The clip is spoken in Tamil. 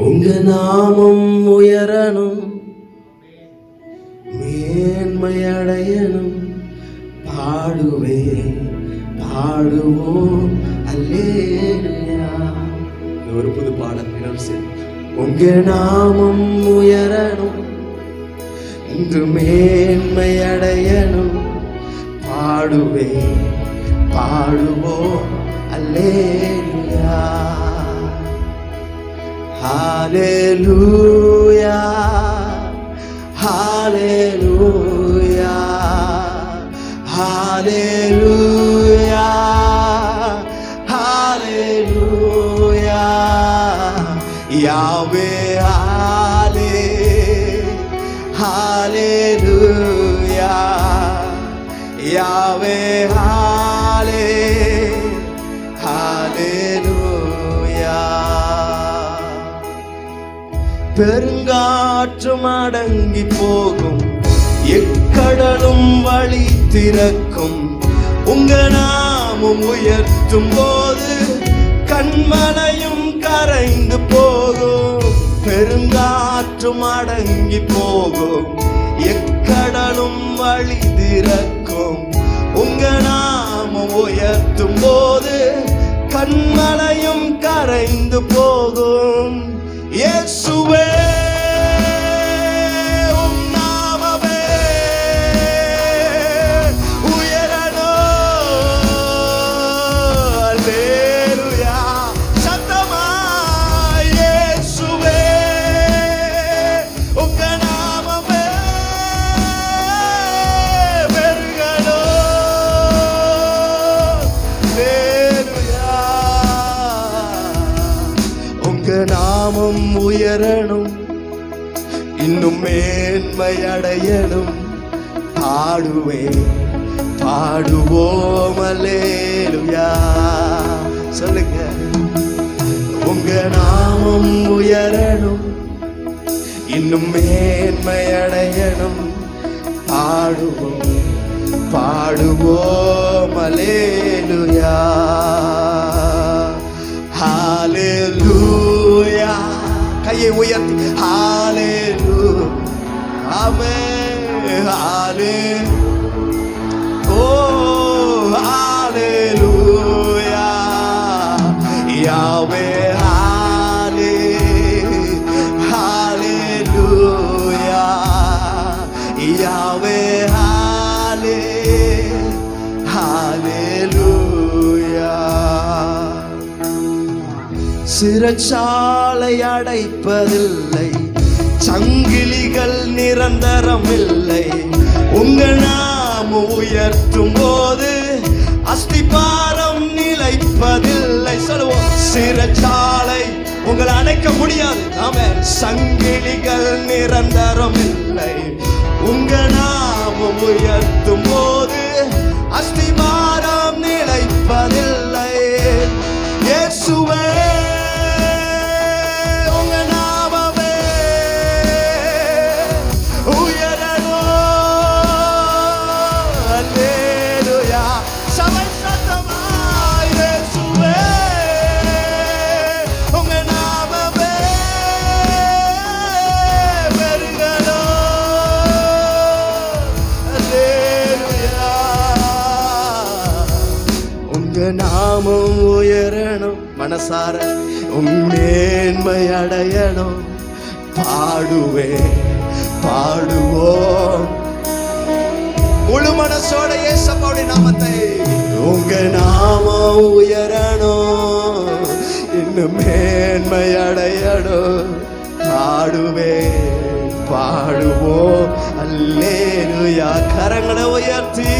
உங்க நாமம் உயரணும், மேன்மை அடையணும். பாடுவே பாடுவோம் அல்லேலூயா. ஒரு புது பாடல். உங்க நாமம் உயரணும், இன்று மேன்மை அடையணும். பாடுவே பாடுவோம் அல்லேலூயா. ஹalleluya ஹalleluya ஹalleluya ஹalleluya. யாவே ஹalleluya யாவே ஹalleluya. பெருங்காற்றும் அடங்கி போகும், எக்கடலும் வழி திறக்கும். உங்க நாமம் உயர்த்தும் போது கண்மலையும் கரைந்து போகும். பெருங்காற்றும் அடங்கி போகும், எக்கடலும் வழி திறக்கும். உங்க நாமம் உயர்த்தும் போது கண்மலையும் கரைந்து போகும். இயேசுவே உம் நாமமே உயரணும். அல்லேலூயா. சத்தமாய் இயேசுவே உங்க நாமமே பெருகணும். அல்லேலூயா. உங்க நாமம் உயரணும், இன்னும் மேன்மை அடையணும். பாடுவே பாடுவோம் அல்லேலூயா. சொல்லுங்க. உங்க நாமம் உயரணும், இன்னும் மேன்மை அடையணும். பாடுவோம் பாடுவோம் அல்லேலூயா. ஹalleluya. கையை உயர்த்தி ஹalleluya. ஆமென். ஹalleluya. ஓ ஹalleluya. யாவே ஹalleluya. யாவே ஹalleluya. சிறைச்சாலை அடைப்பதில்லை, சங்கிலிகள் நிரந்தரம் இல்லை. உங்க நாமம் உயர்த்தும் போது அஸ்திபாரம் நிலைப்பதில்லை. சொல்லுவோம். சிறைச்சாலை உங்களை அணைக்க முடியாது. ஆமென். சங்கிலிகள் நிரந்தரம் இல்லை. உங்க நாமம் உயர்த்தும் போது அஸ்திபாரம் நிலைப்பதில்லை. இயேசுவே உங்க நாமமே உயரணும். அல்லேலூயா. சபை சத்தமாய் இயேசுவே உங்க நாமமே பெருகணும். அல்லேலூயா. உங்க நாமம் உயரணும். மனசார உம் மேன்மை அடையணும். பாடுவே பாடுவோம் முழு மனசோட இயேசுவோட நாமத்தை. உங்க நாமம் உயரணும், இன்னும் மேன்மை அடையணும். பாடுவே பாடுவோம் அல்லேலூயா. கரங்களை உயர்த்தி